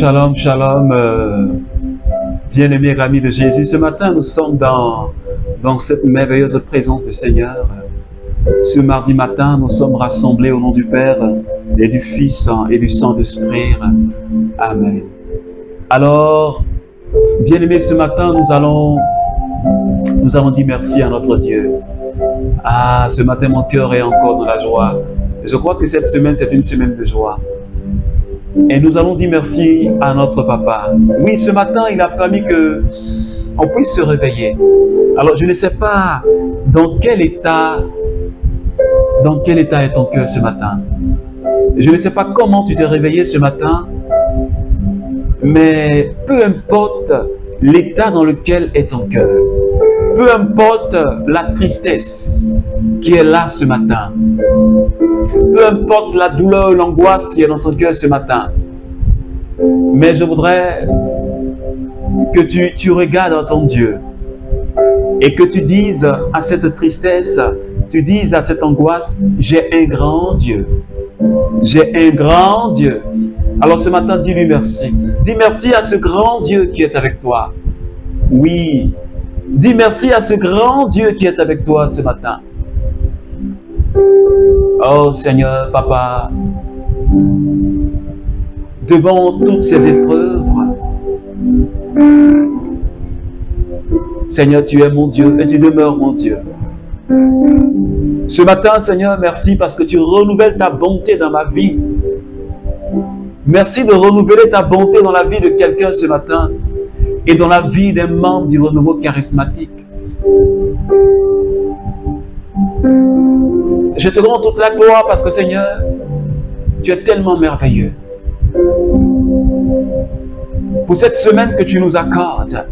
Shalom, shalom, bien-aimés amis de Jésus. Ce matin, nous sommes dans cette merveilleuse présence du Seigneur. Ce mardi matin, nous sommes rassemblés au nom du Père et du Fils et du Saint-Esprit. Amen. Alors, bien-aimés, ce matin, nous allons dire merci à notre Dieu. Ah, ce matin, mon cœur est encore dans la joie. Je crois que cette semaine, c'est une semaine de joie. Et nous allons dire merci à notre Papa. Oui, ce matin, il a permis qu'on puisse se réveiller. Alors, je ne sais pas dans quel état est ton cœur ce matin. Je ne sais pas comment tu t'es réveillé ce matin, mais peu importe l'état dans lequel est ton cœur, peu importe la tristesse qui est là ce matin, peu importe la douleur, l'angoisse qui est dans ton cœur ce matin, mais je voudrais que tu regardes à ton Dieu et que tu dises à cette tristesse, tu dises à cette angoisse, j'ai un grand Dieu. J'ai un grand Dieu. Alors ce matin, dis-lui merci. Dis merci à ce grand Dieu qui est avec toi. Oui. Dis merci à ce grand Dieu qui est avec toi ce matin. Oh Seigneur, Papa, devant toutes ces épreuves, Seigneur, tu es mon Dieu et tu demeures mon Dieu. Ce matin, Seigneur, merci parce que tu renouvelles ta bonté dans ma vie. Merci de renouveler ta bonté dans la vie de quelqu'un ce matin et dans la vie des membres du renouveau charismatique. Je te rends toute la gloire parce que, Seigneur, tu es tellement merveilleux. Pour cette semaine que tu nous accordes.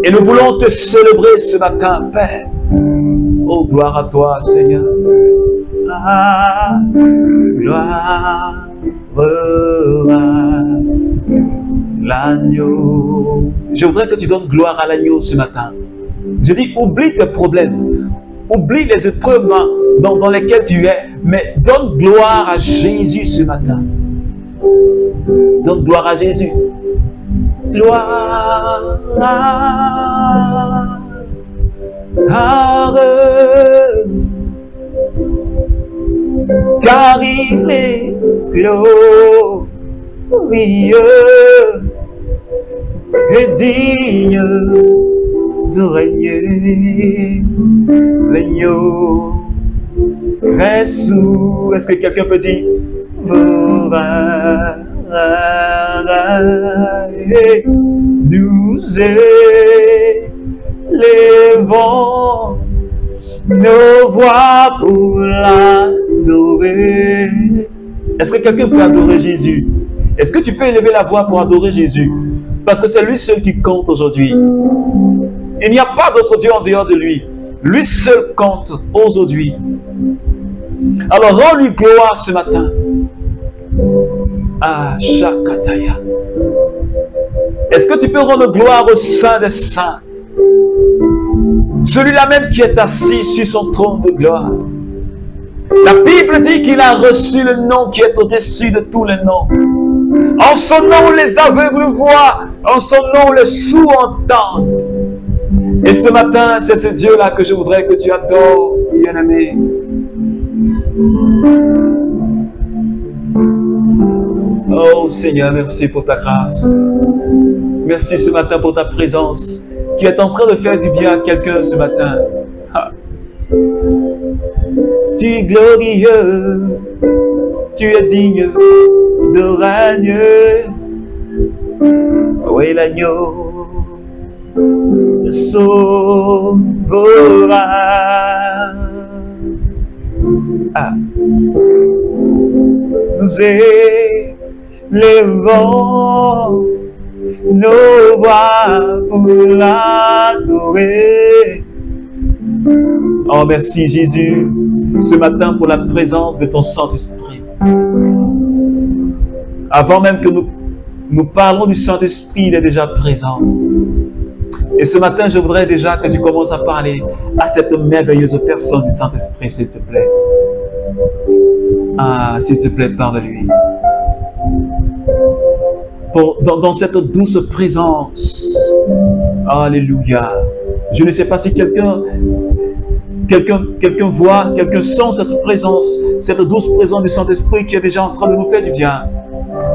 Et nous voulons te célébrer ce matin, Père. Oh, gloire à toi, Seigneur. Ah, gloire à l'agneau. Je voudrais que tu donnes gloire à l'agneau ce matin. Je dis, oublie tes problèmes. Oublie les épreuves dans lesquelles tu es. Mais donne gloire à Jésus ce matin. Donne gloire à Jésus. Gloire car il est glorieux et digne de régner. L'agneau reste sous. Est-ce que quelqu'un peut dire nous élevons nos voix pour l'adorer. Est-ce que quelqu'un peut adorer Jésus? Est-ce que tu peux élever la voix pour adorer Jésus? Parce que c'est lui seul qui compte aujourd'hui. Il n'y a pas d'autre Dieu en dehors de lui. Lui seul compte aujourd'hui. Alors rends-lui gloire ce matin. Ah, Shakataya. Est-ce que tu peux rendre gloire au Saint des Saints? Celui-là même qui est assis sur son trône de gloire. La Bible dit qu'il a reçu le nom qui est au-dessus de tous les noms. En son nom, les aveugles voient. En son nom, les sourds entendent. Et ce matin, c'est ce Dieu-là que je voudrais que tu adores, bien-aimé. Oh Seigneur, merci pour ta grâce. Merci ce matin pour ta présence qui est en train de faire du bien à quelqu'un ce matin. Ah. Tu es glorieux, tu es digne de régner. Oui, l'agneau te sauvera. Ah. Nous élevons nos voix pour l'adorer. Oh, merci Jésus, ce matin pour la présence de ton Saint-Esprit. Avant même que nous parlons du Saint-Esprit, il est déjà présent. Et ce matin, je voudrais déjà que tu commences à parler à cette merveilleuse personne du Saint-Esprit, s'il te plaît. Ah, s'il te plaît, parle-lui. Dans cette douce présence. Alléluia. Je ne sais pas si quelqu'un voit, quelqu'un sent cette présence, cette douce présence du Saint-Esprit qui est déjà en train de nous faire du bien.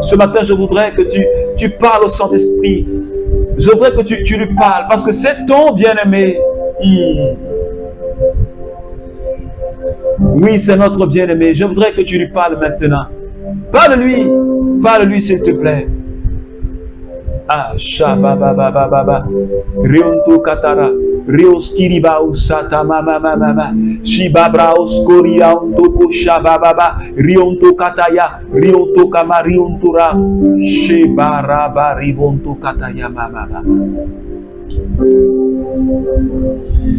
Ce matin, je voudrais que tu parles au Saint-Esprit. Je voudrais que tu lui parles parce que c'est ton bien-aimé. Oui, c'est notre bien-aimé. Je voudrais que tu lui parles maintenant. Parle-lui s'il te plaît. Ah, shabababababa, rionto katara, rioskiriba usata mama mama, shibabra oskoria ontoko shabababa, rionto kataya, rionto kama riontura, shebaraba ribonto kataya mama.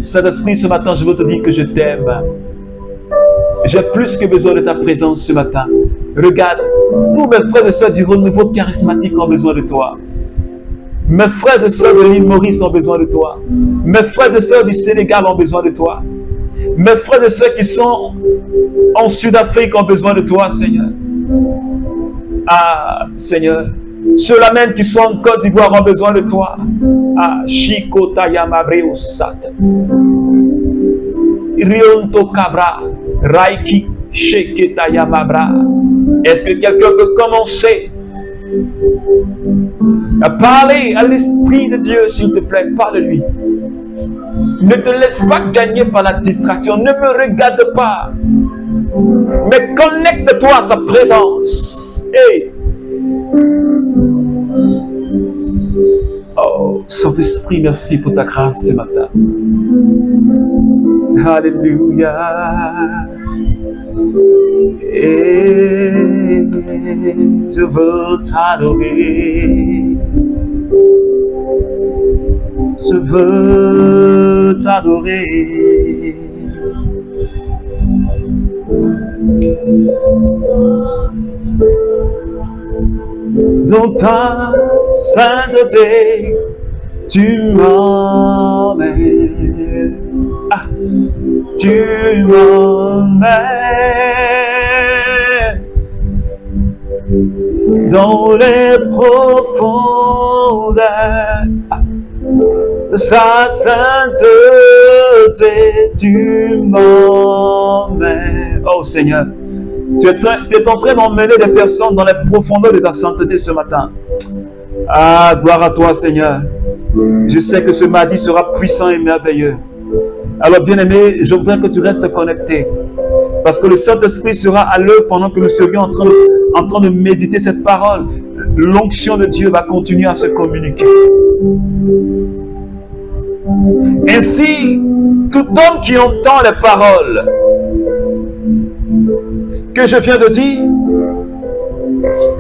Saint-Esprit, ce matin, je veux te dire que je t'aime. J'ai plus que besoin de ta présence ce matin. Regarde, tous mes frères et sœurs du renouveau charismatique ont besoin de toi. Mes frères et sœurs de l'île Maurice ont besoin de toi. Mes frères et sœurs du Sénégal ont besoin de toi. Mes frères et sœurs qui sont en Sud-Afrique ont besoin de toi, Seigneur. Ah, Seigneur. Ceux-là même qui sont en Côte d'Ivoire ont besoin de toi. Ah, Shikota Mabreo Sat. Rionto Cabra. Raiki Sheketa Yamabra. Est-ce que quelqu'un peut commencer à parler à l'Esprit de Dieu, s'il te plaît, parle-lui. Ne te laisse pas gagner par la distraction, ne me regarde pas, mais connecte-toi à sa présence. Hey. Oh, Saint-Esprit, merci pour ta grâce ce matin. Alléluia. Et je veux t'adorer. Je veux t'adorer. Dans ta sainteté, tu m'emmènes. Ah, tu m'emmènes dans les profondeurs de sa sainteté, tu m'emmènes. Oh Seigneur, tu es en train d'emmener des personnes dans les profondeurs de ta sainteté ce matin. Ah, gloire à toi Seigneur. Je sais que ce mardi sera puissant et merveilleux. Alors bien-aimé, je voudrais que tu restes connecté. Parce que le Saint-Esprit sera à l'œuvre pendant que nous serions en train de méditer cette parole. L'onction de Dieu va continuer à se communiquer. Ainsi, tout homme qui entend les paroles que je viens de dire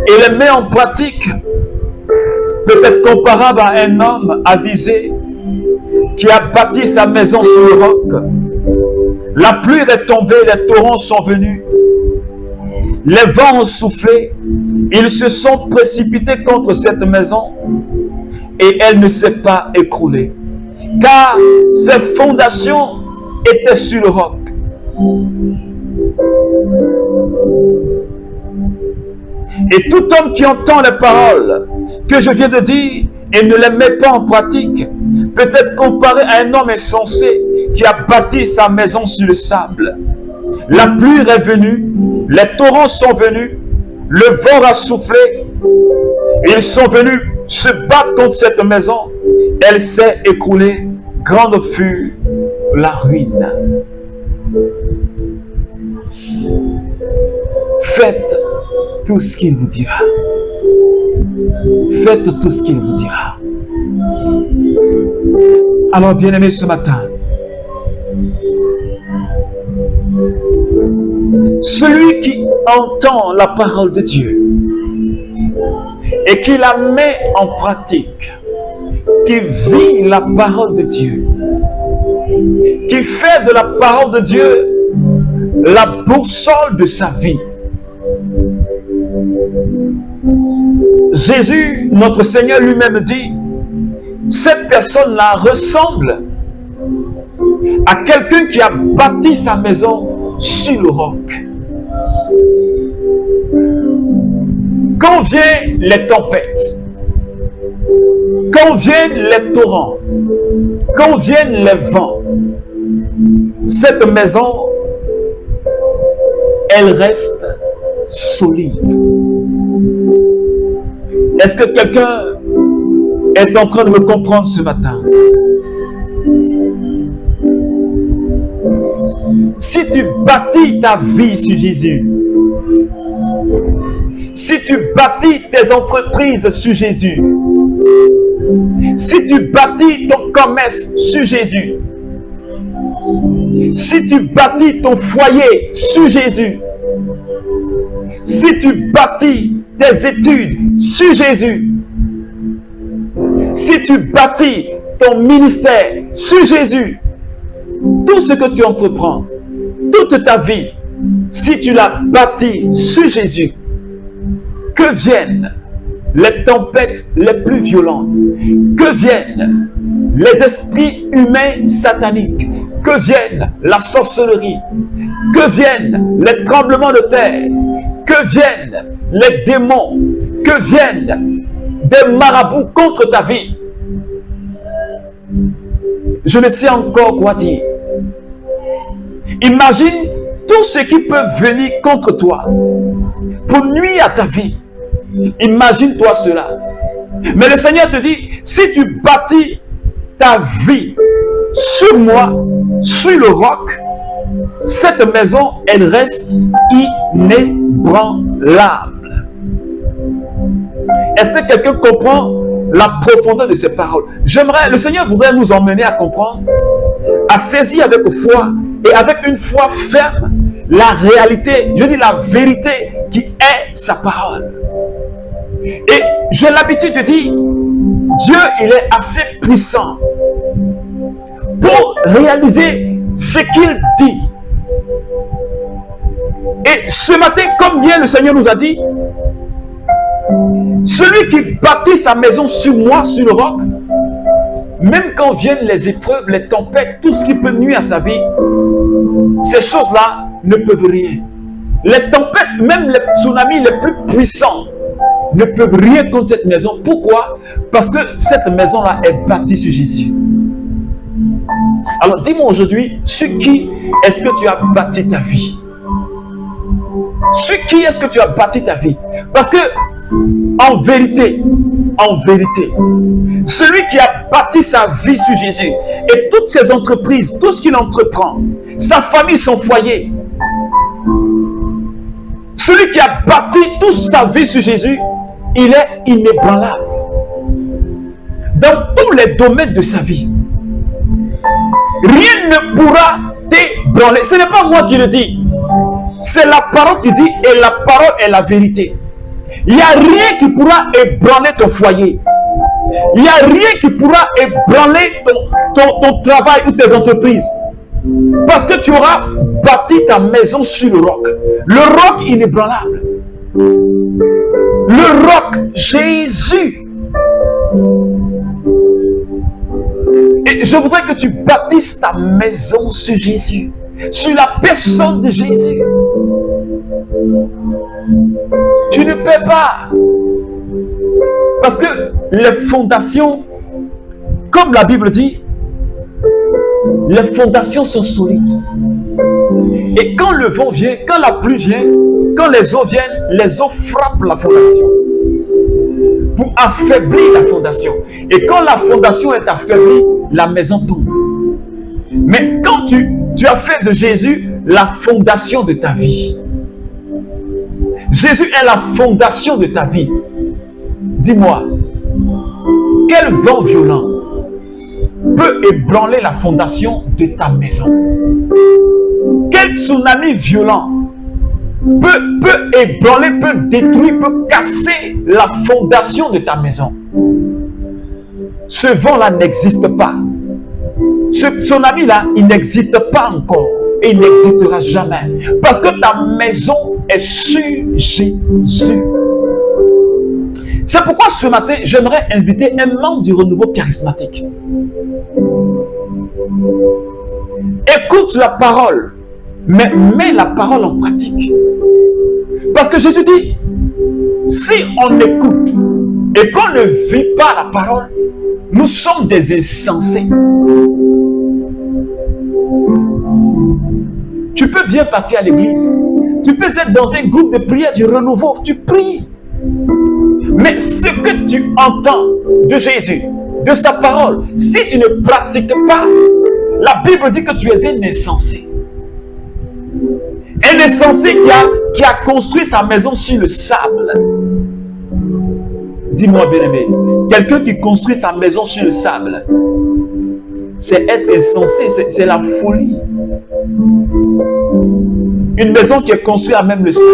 et les met en pratique peut être comparable à un homme avisé qui a bâti sa maison sur le roc. La pluie est tombée, les torrents sont venus, les vents ont soufflé, ils se sont précipités contre cette maison et elle ne s'est pas écroulée, car ses fondations étaient sur le roc. Et tout homme qui entend les paroles que je viens de dire et ne les met pas en pratique peut être comparé à un homme insensé qui a bâti sa maison sur le sable. La pluie est venue, les torrents sont venus, le vent a soufflé, ils sont venus se battre contre cette maison, elle s'est écroulée, grande fut la ruine. Faites tout ce qu'il vous dira. Faites tout ce qu'il vous dira. Alors, bien-aimés, ce matin, celui qui entend la parole de Dieu et qui la met en pratique, qui vit la parole de Dieu, qui fait de la parole de Dieu la boussole de sa vie. Jésus, notre Seigneur lui-même dit, cette personne-là ressemble à quelqu'un qui a bâti sa maison sur le roc. Quand viennent les tempêtes, quand viennent les torrents, quand viennent les vents, cette maison, elle reste solide. Est-ce que quelqu'un est en train de me comprendre ce matin? Si tu bâtis ta vie sur Jésus, si tu bâtis tes entreprises sur Jésus, si tu bâtis ton commerce sur Jésus, si tu bâtis ton foyer sur Jésus, si tu bâtis tes études sur Jésus, si tu bâtis ton ministère sur Jésus, tout ce que tu entreprends, toute ta vie, si tu l'as bâti sur Jésus, que viennent les tempêtes les plus violentes, que viennent les esprits humains sataniques, que viennent la sorcellerie, que viennent les tremblements de terre, que viennent les démons, que viennent des marabouts contre ta vie. Je ne sais encore quoi dire. Imagine tout ce qui peut venir contre toi pour nuire à ta vie. Imagine-toi cela. Mais le Seigneur te dit, si tu bâtis ta vie sur moi, sur le roc, cette maison, elle reste inébranlable. Est-ce que quelqu'un comprend la profondeur de ces paroles? Le Seigneur voudrait nous emmener à comprendre, à saisir avec foi et avec une foi ferme la réalité, je dis la vérité qui est sa parole. Et j'ai l'habitude de dire, Dieu, il est assez puissant pour réaliser ce qu'il dit. Et ce matin, comme hier le Seigneur nous a dit, celui qui bâtit sa maison sur moi, sur le roc, même quand viennent les épreuves, les tempêtes, tout ce qui peut nuire à sa vie, ces choses-là ne peuvent rien. Les tempêtes, même les tsunamis les plus puissants, ne peuvent rien contre cette maison. Pourquoi? Parce que cette maison-là est bâtie sur Jésus. Alors dis-moi aujourd'hui, sur qui est-ce que tu as bâti ta vie? Sur qui est-ce que tu as bâti ta vie? Parce que en vérité, celui qui a bâti sa vie sur Jésus et toutes ses entreprises, tout ce qu'il entreprend, sa famille, son foyer, celui qui a bâti toute sa vie sur Jésus, il est inébranlable dans tous les domaines de sa vie. Rien ne pourra t'ébranler. Ce n'est pas moi qui le dis, c'est la parole qui dit, et la parole est la vérité. Il n'y a rien qui pourra ébranler ton foyer. Il n'y a rien qui pourra ébranler ton travail ou tes entreprises. Parce que tu auras bâti ta maison sur le roc. Le roc inébranlable. Le roc Jésus. Et je voudrais que tu bâtisses ta maison sur Jésus. Sur la personne de Jésus. Tu ne peux pas. Parce que les fondations, comme la Bible dit, les fondations sont solides. Et quand le vent vient, quand la pluie vient, quand les eaux viennent, les eaux frappent la fondation pour affaiblir la fondation. Et quand la fondation est affaiblie, la maison tombe. Mais quand tu as fait de Jésus la fondation de ta vie, Jésus est la fondation de ta vie. Dis-moi, quel vent violent peut ébranler la fondation de ta maison? Quel tsunami violent peut ébranler, peut détruire, peut casser la fondation de ta maison? Ce vent-là n'existe pas. Ce tsunami-là, il n'existe pas encore. Et il n'existera jamais. Parce que ta maison est sur Jésus. C'est pourquoi ce matin, j'aimerais inviter un membre du renouveau charismatique. Écoute la parole, mais mets la parole en pratique. Parce que Jésus dit, si on écoute et qu'on ne vit pas la parole, nous sommes des insensés. Tu peux bien partir à l'église. Tu peux être dans un groupe de prière du renouveau. Tu pries. Mais ce que tu entends de Jésus, de sa parole, si tu ne pratiques pas, la Bible dit que tu es un insensé. Un insensé qui a construit sa maison sur le sable. Dis-moi bien aimé, quelqu'un qui construit sa maison sur le sable, c'est être insensé, c'est la folie. Une maison qui est construite à même le sable.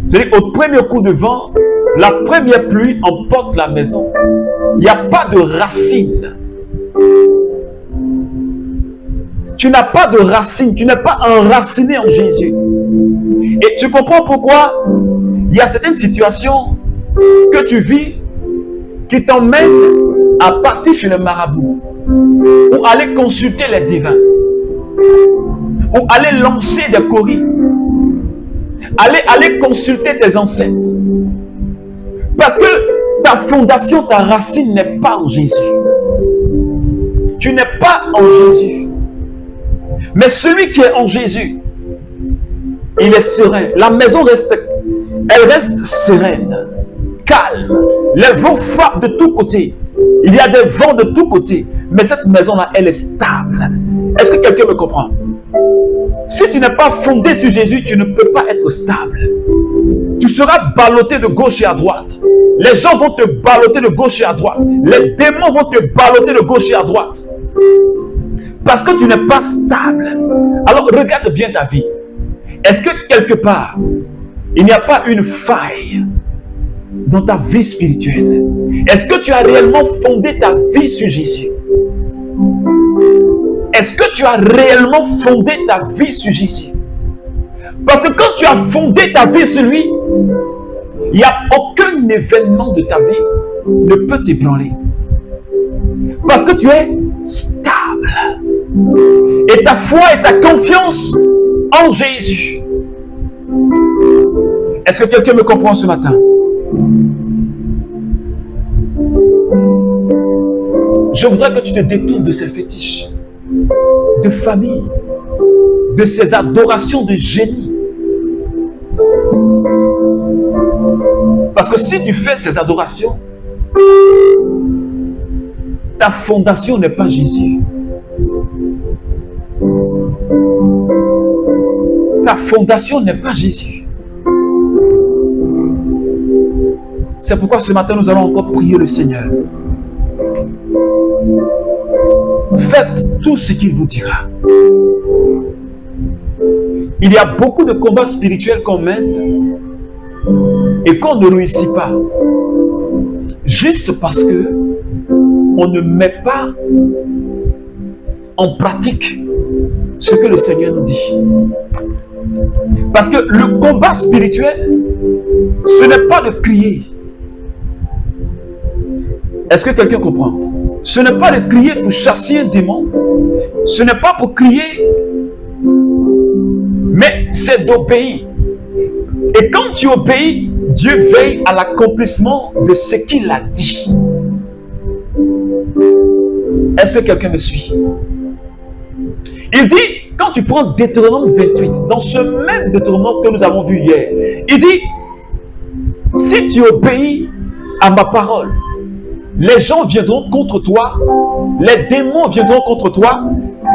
C'est-à-dire qu'au premier coup de vent, la première pluie emporte la maison. Il n'y a pas de racines. Tu n'as pas de racines, tu n'es pas enraciné en Jésus. Et tu comprends pourquoi il y a certaines situations que tu vis qui t'emmènent à partir chez le marabout, ou aller consulter les divins, ou aller lancer des coris, aller consulter tes ancêtres. Parce que ta fondation, ta racine n'est pas en Jésus. Tu n'es pas en Jésus. Mais celui qui est en Jésus, il est serein. La maison reste sereine, calme. Les vents frappent de tous côtés. Il y a des vents de tous côtés. Mais cette maison-là, elle est stable. Est-ce que quelqu'un me comprend? Si tu n'es pas fondé sur Jésus, tu ne peux pas être stable. Tu seras ballotté de gauche et à droite. Les gens vont te balloter de gauche et à droite. Les démons vont te balloter de gauche et à droite. Parce que tu n'es pas stable. Alors regarde bien ta vie. Est-ce que quelque part, il n'y a pas une faille dans ta vie spirituelle? Est-ce que tu as réellement fondé ta vie sur Jésus? Est-ce que tu as réellement fondé ta vie sur Jésus? Parce que quand tu as fondé ta vie sur lui, il n'y a aucun événement de ta vie ne peut t'ébranler. Parce que tu es stable. Et ta foi et ta confiance en Jésus. Est-ce que quelqu'un me comprend ce matin? Je voudrais que tu te détournes de ces fétiches, de famille, de ces adorations de génie. Parce que si tu fais ces adorations, ta fondation n'est pas Jésus. Ta fondation n'est pas Jésus. C'est pourquoi ce matin, nous allons encore prier le Seigneur. Faites tout ce qu'il vous dira. Il y a beaucoup de combats spirituels qu'on mène et qu'on ne réussit pas. Juste parce que on ne met pas en pratique ce que le Seigneur nous dit. Parce que le combat spirituel, ce n'est pas de crier. Est-ce que quelqu'un comprend? Ce n'est pas de crier pour chasser un démon. Ce n'est pas pour crier, mais c'est d'obéir. Et quand tu obéis, Dieu veille à l'accomplissement de ce qu'il a dit. Est-ce que quelqu'un me suit? Il dit, quand tu prends Deutéronome 28, dans ce même Deutéronome que nous avons vu hier, il dit, si tu obéis à ma parole, les gens viendront contre toi, les démons viendront contre toi,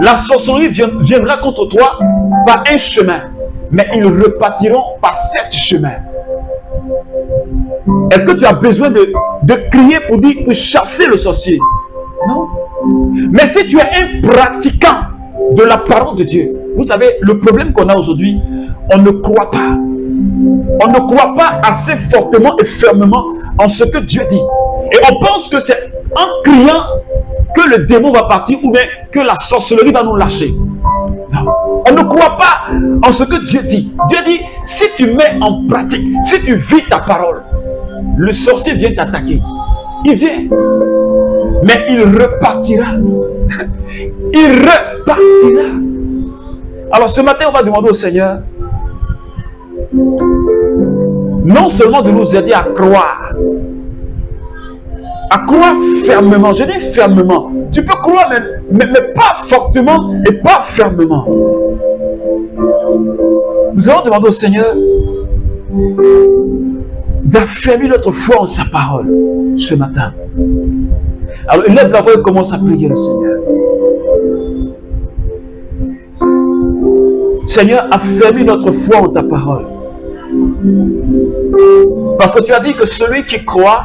la sorcellerie viendra contre toi par un chemin, mais ils repartiront par 7 chemins. Est-ce que tu as besoin de crier pour dire, pour chasser le sorcier? Non. Mais si tu es un pratiquant de la parole de Dieu, vous savez, le problème qu'on a aujourd'hui, on ne croit pas. On ne croit pas assez fortement et fermement en ce que Dieu dit. Et on pense que c'est en criant que le démon va partir ou bien que la sorcellerie va nous lâcher. Non. On ne croit pas en ce que Dieu dit. Dieu dit, si tu mets en pratique, si tu vis ta parole, le sorcier vient t'attaquer. Il vient. Mais il repartira. Il repartira. Alors ce matin, on va demander au Seigneur non seulement de nous aider à croire fermement. Je dis fermement. Tu peux croire, mais pas fortement et pas fermement. Nous allons demander au Seigneur d'affermir notre foi en sa parole ce matin. Alors, lève la voix et commence à prier le Seigneur. Seigneur, affermis notre foi en ta parole. Parce que tu as dit que celui qui croit,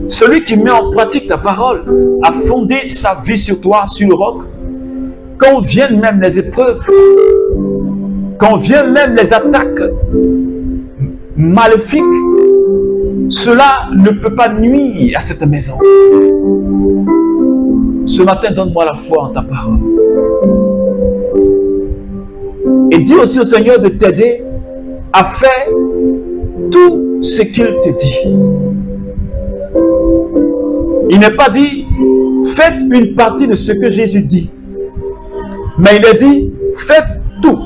celui qui met en pratique ta parole, a fondé sa vie sur toi, sur le roc. Quand viennent même les épreuves, quand viennent même les attaques maléfiques, cela ne peut pas nuire à cette maison. Ce matin, donne-moi la foi en ta parole. Et dis aussi au Seigneur de t'aider à faire tout ce qu'il te dit. Il n'est pas dit, faites une partie de ce que Jésus dit. Mais il a dit, faites tout.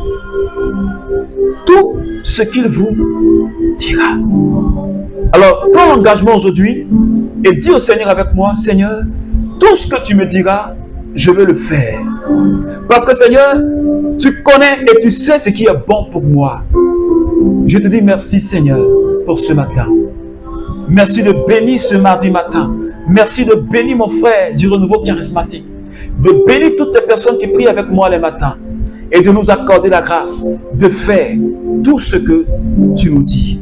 Tout ce qu'il vous dira. Alors, prends l'engagement aujourd'hui et dis au Seigneur avec moi, Seigneur, tout ce que tu me diras, je veux le faire. Parce que Seigneur, tu connais et tu sais ce qui est bon pour moi. Je te dis merci Seigneur pour ce matin. Merci de bénir ce mardi matin. Merci de bénir mon frère du renouveau charismatique. De bénir toutes les personnes qui prient avec moi les matins. Et de nous accorder la grâce de faire tout ce que tu nous dis.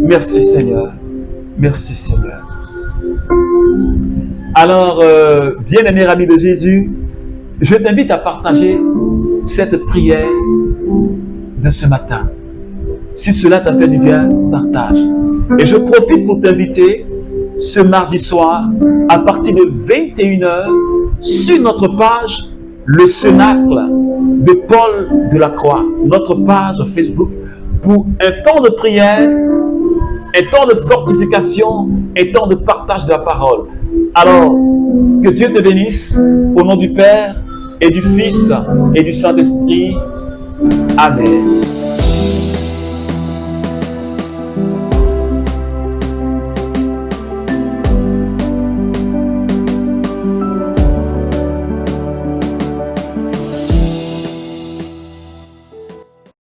Merci Seigneur. Merci Seigneur. Alors, bien-aimé ami de Jésus, je t'invite à partager cette prière de ce matin. Si cela t'a fait du bien, partage. Et je profite pour t'inviter ce mardi soir, à partir de 21h, sur notre page, le Cénacle de Paul de la Croix, notre page Facebook, pour un temps de prière, un temps de fortification, un temps de partage de la parole. Alors, que Dieu te bénisse, au nom du Père, et du Fils, et du Saint-Esprit. Amen.